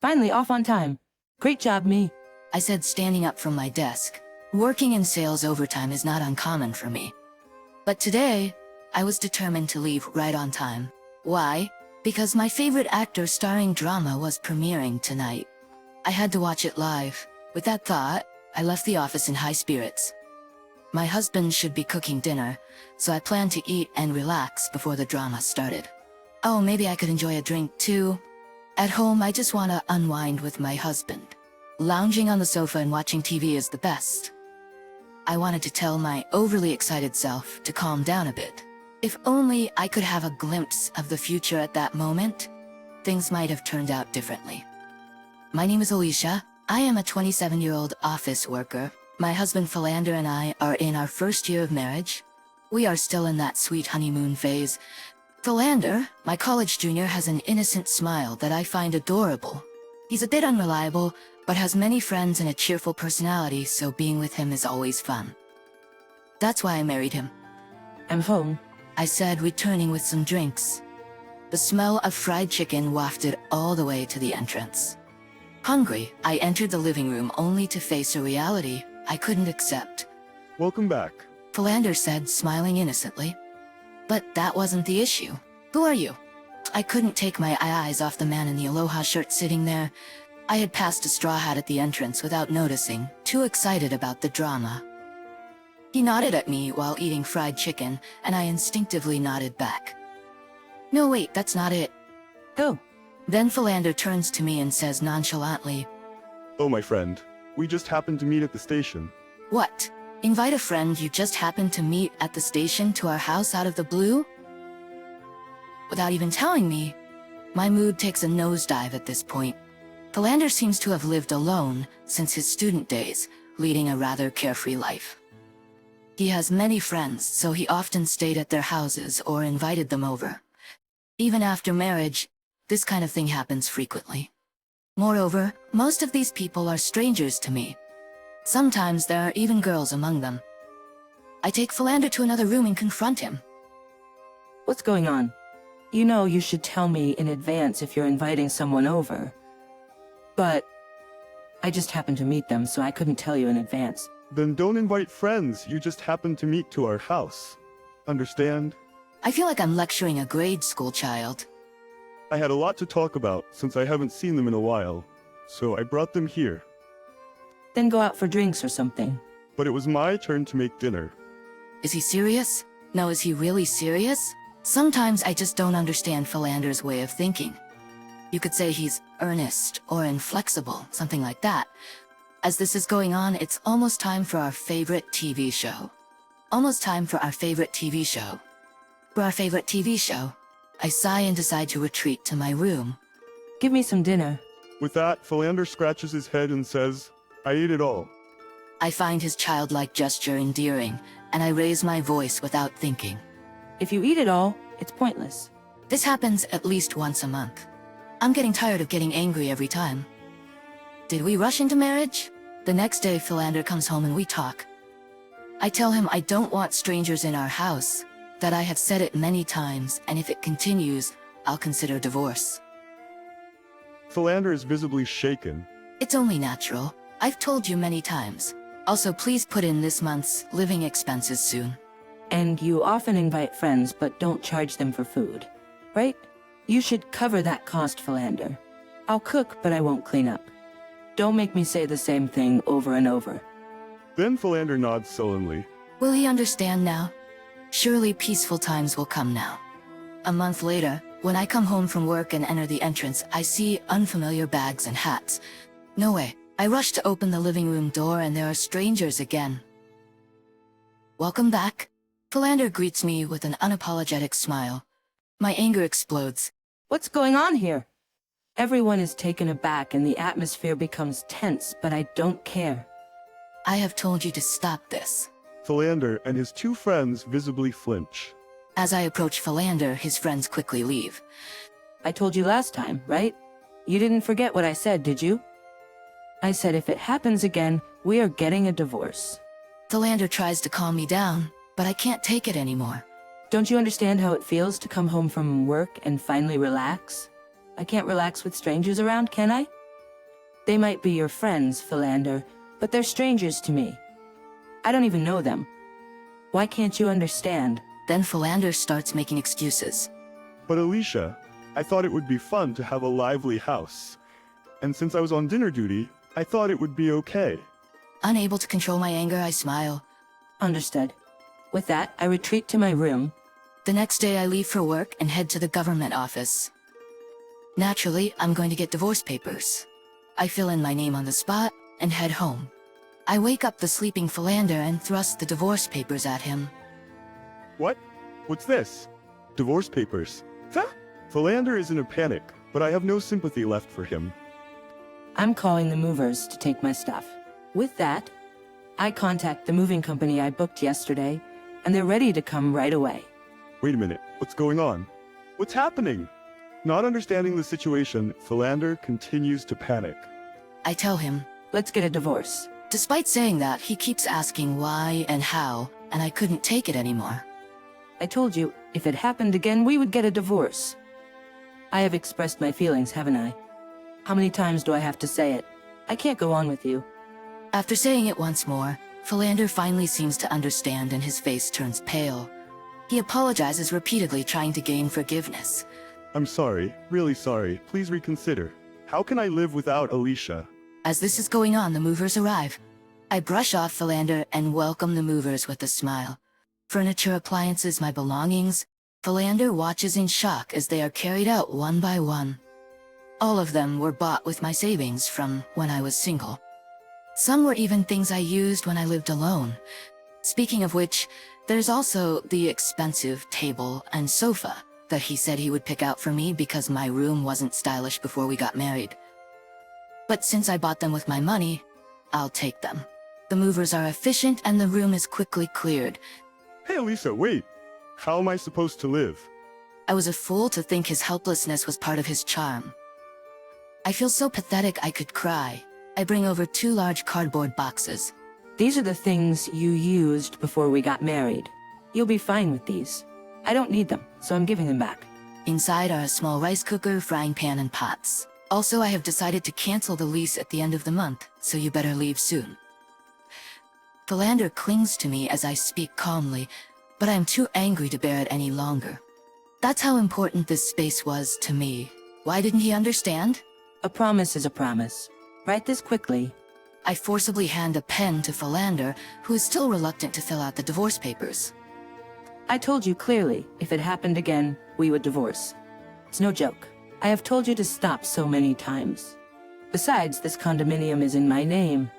Finally off on time. Great job, me. I said, standing up from my desk. Working in sales overtime is not uncommon for me. But today, I was determined to leave right on time. Why? Because my favorite actor starring drama was premiering tonight. I had to watch it live. With that thought, I left the office in high spirits. My husband should be cooking dinner, so I planned to eat and relax before the drama started. Oh, maybe I could enjoy a drink too. At home, I just want to unwind with my husband. Lounging on the sofa and watching TV is the best. I wanted to tell my overly excited self to calm down a bit. If only I could have a glimpse of the future at that moment, things might have turned out differently. My name is Alicia. I am a 27-year-old office worker. My husband Philander and I are in our first year of marriage. We are still in that sweet honeymoon phase. Philander, my college junior, has an innocent smile that I find adorable. He's a bit unreliable, but has many friends and a cheerful personality, so being with him is always fun. That's why I married him. I'm home. I said, returning with some drinks. The smell of fried chicken wafted all the way to the entrance. Hungry, I entered the living room only to face a reality I couldn't accept. Welcome back. Philander said, smiling innocently. But that wasn't the issue. Who are you? I couldn't take my eyes off the man in the Aloha shirt sitting there. I had passed a straw hat at the entrance without noticing, too excited about the drama. He nodded at me while eating fried chicken, and I instinctively nodded back. No, wait, that's not it. Go. Then Philander turns to me and says nonchalantly, Oh, my friend. We just happened to meet at the station. What? Invite a friend you just happened to meet at the station to our house out of the blue? Without even telling me, my mood takes a nosedive at this point. Philander seems to have lived alone since his student days, leading a rather carefree life. He has many friends, so he often stayed at their houses or invited them over. Even after marriage, this kind of thing happens frequently. Moreover, most of these people are strangers to me. Sometimes there are even girls among them. I take Philander to another room and confront him. What's going on? You know you should tell me in advance if you're inviting someone over. But I just happened to meet them, so I couldn't tell you in advance. Then don't invite friends you just happened to meet to our house. Understand? I feel like I'm lecturing a grade school child. I had a lot to talk about since I haven't seen them in a while, so I brought them here. Then go out for drinks or something. But it was my turn to make dinner. Is he serious? No, is he really serious? Sometimes I just don't understand Philander's way of thinking. You could say he's earnest or inflexible, something like that. As this is going on, it's almost time for our favorite TV show. Almost time for our favorite TV show. For our favorite TV show, I sigh and decide to retreat to my room. Give me some dinner. With that, Philander scratches his head and says, I ate it all. I find his childlike gesture endearing, and I raise my voice without thinking. If you eat it all, it's pointless. This happens at least once a month. I'm getting tired of getting angry every time. Did we rush into marriage? The next day, Philander comes home and we talk. I tell him I don't want strangers in our house, that I have said it many times, and if it continues, I'll consider divorce. Philander is visibly shaken. It's only natural. I've told you many times. Also, please put in this month's living expenses soon. And you often invite friends but don't charge them for food, right? You should cover that cost, Philander. I'll cook, but I won't clean up. Don't make me say the same thing over and over. Then Philander nods sullenly. Will he understand now? Surely peaceful times will come now. A month later, when I come home from work and enter the entrance, I see unfamiliar bags and hats. No way. I rush to open the living room door and there are strangers again. Welcome back. Philander greets me with an unapologetic smile. My anger explodes. What's going on here? Everyone is taken aback and the atmosphere becomes tense, but I don't care. I have told you to stop this. Philander and his two friends visibly flinch. As I approach Philander, his friends quickly leave. I told you last time, right? You didn't forget what I said, did you? I said if it happens again, we are getting a divorce. Philander tries to calm me down, but I can't take it anymore. Don't you understand how it feels to come home from work and finally relax? I can't relax with strangers around, can I? They might be your friends, Philander, but they're strangers to me. I don't even know them. Why can't you understand? Then Philander starts making excuses. But Alicia, I thought it would be fun to have a lively house. And since I was on dinner duty, I thought it would be okay. Unable to control my anger, I smile. Understood. With that, I retreat to my room. The next day I leave for work and head to the government office. Naturally, I'm going to get divorce papers. I fill in my name on the spot and head home. I wake up the sleeping Philander and thrust the divorce papers at him. What? What's this? Divorce papers. Huh? Philander is in a panic, but I have no sympathy left for him. I'm calling the movers to take my stuff. With that, I contact the moving company I booked yesterday, and they're ready to come right away. Wait a minute, what's going on? What's happening? Not understanding the situation, Philander continues to panic. I tell him. Let's get a divorce. Despite saying that, he keeps asking why and how, and I couldn't take it anymore. I told you, if it happened again, we would get a divorce. I have expressed my feelings, haven't I? How many times do I have to say it? I can't go on with you. After saying it once more, Philander finally seems to understand and his face turns pale. He apologizes repeatedly, trying to gain forgiveness. I'm sorry, really sorry, please reconsider. How can I live without Alicia? As this is going on, the movers arrive. I brush off Philander and welcome the movers with a smile. Furniture, appliances, my belongings. Philander watches in shock as they are carried out one by one. All of them were bought with my savings from when I was single. Some were even things I used when I lived alone. Speaking of which, there's also the expensive table and sofa that he said he would pick out for me because my room wasn't stylish before we got married. But since I bought them with my money, I'll take them. The movers are efficient and the room is quickly cleared. Hey Alicia, wait! How am I supposed to live? I was a fool to think his helplessness was part of his charm. I feel so pathetic I could cry. I bring over 2 large cardboard boxes. These are the things you used before we got married. You'll be fine with these. I don't need them, so I'm giving them back. Inside are a small rice cooker, frying pan, and pots. Also, I have decided to cancel the lease at the end of the month, so you better leave soon. Philander clings to me as I speak calmly, but I am too angry to bear it any longer. That's how important this space was to me. Why didn't he understand? A promise is a promise. Write this quickly. I forcibly hand a pen to Philander, who is still reluctant to fill out the divorce papers. I told you clearly, if it happened again, we would divorce. It's no joke. I have told you to stop so many times. Besides, this condominium is in my name.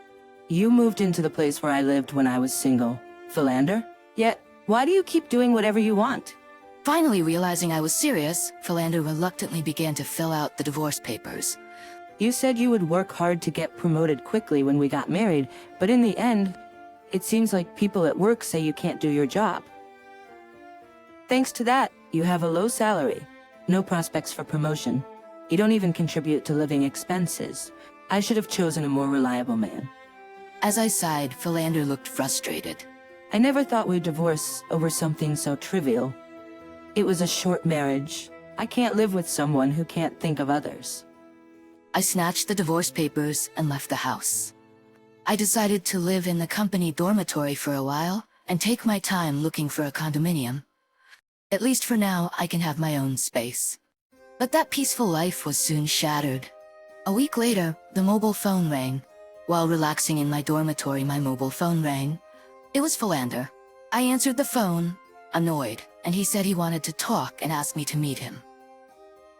You moved into the place where I lived when I was single, Philander. Yet, why do you keep doing whatever you want? Finally realizing I was serious, Philander reluctantly began to fill out the divorce papers. You said you would work hard to get promoted quickly when we got married, but in the end, it seems like people at work say you can't do your job. Thanks to that, you have a low salary, no prospects for promotion. You don't even contribute to living expenses. I should have chosen a more reliable man. As I sighed, Philander looked frustrated. I never thought we'd divorce over something so trivial. It was a short marriage. I can't live with someone who can't think of others. I snatched the divorce papers and left the house. I decided to live in the company dormitory for a while and take my time looking for a condominium. At least for now, I can have my own space. But that peaceful life was soon shattered. A week later, the mobile phone rang. While relaxing in my dormitory, my mobile phone rang. It was Philander. I answered the phone, annoyed, and he said he wanted to talk and asked me to meet him.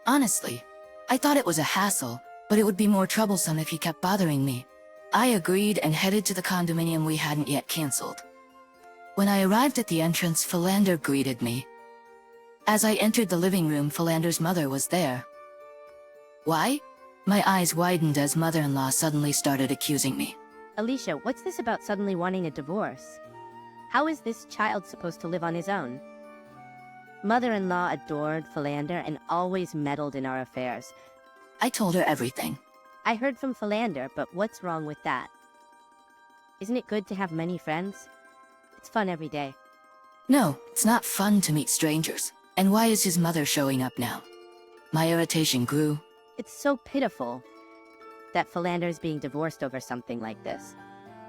Honestly, I thought it was a hassle, but it would be more troublesome if he kept bothering me. I agreed and headed to the condominium we hadn't yet canceled. When I arrived at the entrance, Philander greeted me. As I entered the living room, Philander's mother was there. Why? My eyes widened as mother-in-law suddenly started accusing me. Alicia, what's this about suddenly wanting a divorce? How is this child supposed to live on his own? Mother-in-law adored Philander and always meddled in our affairs. I told her everything. I heard from Philander, but what's wrong with that? Isn't it good to have many friends? It's fun every day. No, it's not fun to meet strangers. And why is his mother showing up now? My irritation grew. It's so pitiful. that Philander's being divorced over something like this.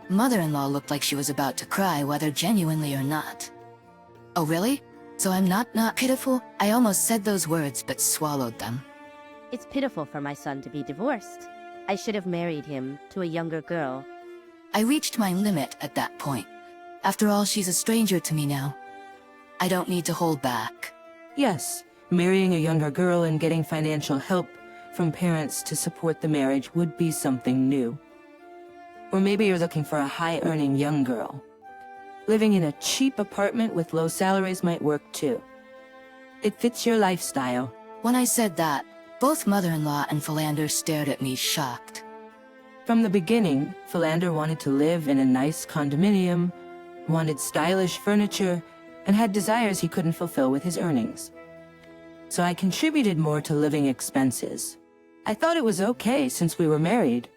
Mother-in-law looked like she was about to cry, whether genuinely or not. Oh really? So I'm not pitiful? I almost said those words but swallowed them. It's pitiful for my son to be divorced. I should have married him to a younger girl. I reached my limit at that point. After all, she's a stranger to me now. I don't need to hold back. Yes, marrying a younger girl and getting financial help from parents to support the marriage would be something new. Or maybe you're looking for a high-earning young girl. Living in a cheap apartment with low salaries might work too. It fits your lifestyle. When I said that, both mother-in-law and Philander stared at me shocked. From the beginning, Philander wanted to live in a nice condominium, wanted stylish furniture, and had desires he couldn't fulfill with his earnings. So I contributed more to living expenses. I thought it was okay since we were married,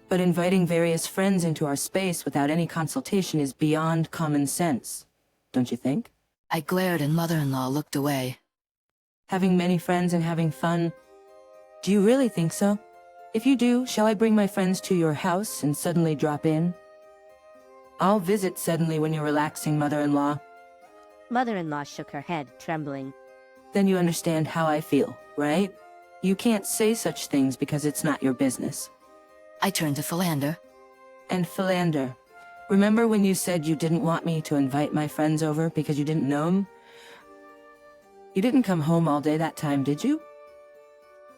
but inviting various friends into our space without any consultation is beyond common sense, don't you think? I glared and mother-in-law looked away. Having many friends and having fun. Do you really think so? If you do, shall I bring my friends to your house and suddenly drop in? I'll visit suddenly when you're relaxing, mother-in-law. Mother-in-law shook her head, trembling. Then you understand how I feel, right? You can't say such things because it's not your business. I turned to Philander. And Philander, remember when you said you didn't want me to invite my friends over because you didn't know them? You didn't come home all day that time, did you?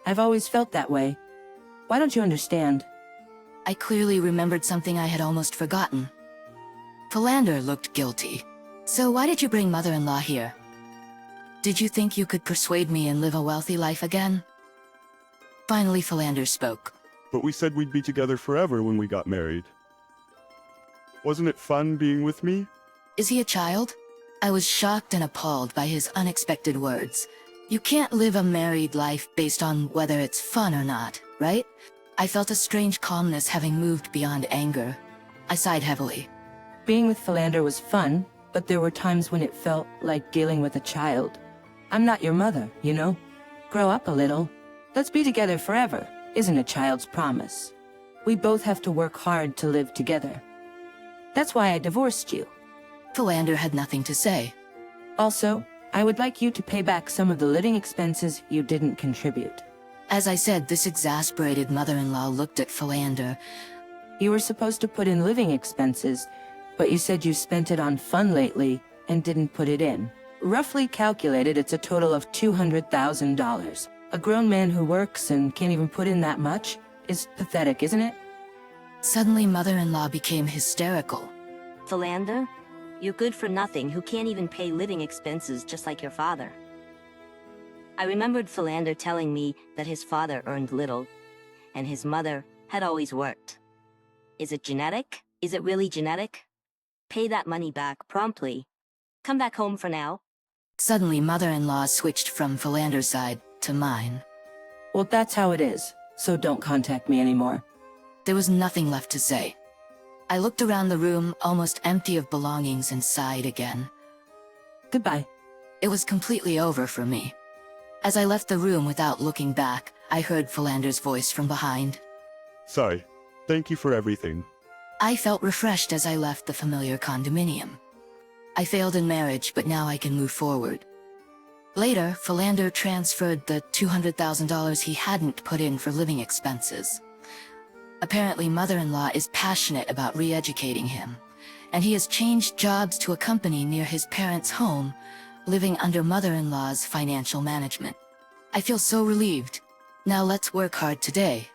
I've always felt that way. Why don't you understand? I clearly remembered something I had almost forgotten. Philander looked guilty. So why did you bring mother-in-law here? Did you think you could persuade me and live a wealthy life again? Finally, Philander spoke. But we said we'd be together forever when we got married. Wasn't it fun being with me? Is he a child? I was shocked and appalled by his unexpected words. You can't live a married life based on whether it's fun or not, right? I felt a strange calmness having moved beyond anger. I sighed heavily. Being with Philander was fun, but there were times when it felt like dealing with a child. I'm not your mother, you know? Grow up a little. Let's be together forever isn't a child's promise. We both have to work hard to live together. That's why I divorced you. Philander had nothing to say. Also, I would like you to pay back some of the living expenses you didn't contribute. As I said, this exasperated mother-in-law looked at Philander. You were supposed to put in living expenses, but you said you spent it on fun lately and didn't put it in. Roughly calculated, it's a total of $200,000. A grown man who works and can't even put in that much is pathetic, isn't it? Suddenly, mother-in-law became hysterical. Philander, you're good for nothing who can't even pay living expenses just like your father. I remembered Philander telling me that his father earned little, and his mother had always worked. Is it genetic? Is it really genetic? Pay that money back promptly. Come back home for now. Suddenly, mother-in-law switched from Philander's side to mine. Well, that's how it is, so don't contact me anymore. There was nothing left to say. I looked around the room, almost empty of belongings, and sighed again. Goodbye. It was completely over for me. As I left the room without looking back, I heard Philander's voice from behind. Sorry. Thank you for everything. I felt refreshed as I left the familiar condominium. I failed in marriage, but now I can move forward. Later, Philander transferred the $200,000 he hadn't put in for living expenses. Apparently, mother-in-law is passionate about re-educating him, and he has changed jobs to a company near his parents' home, living under mother-in-law's financial management. I feel so relieved. Now let's work hard today,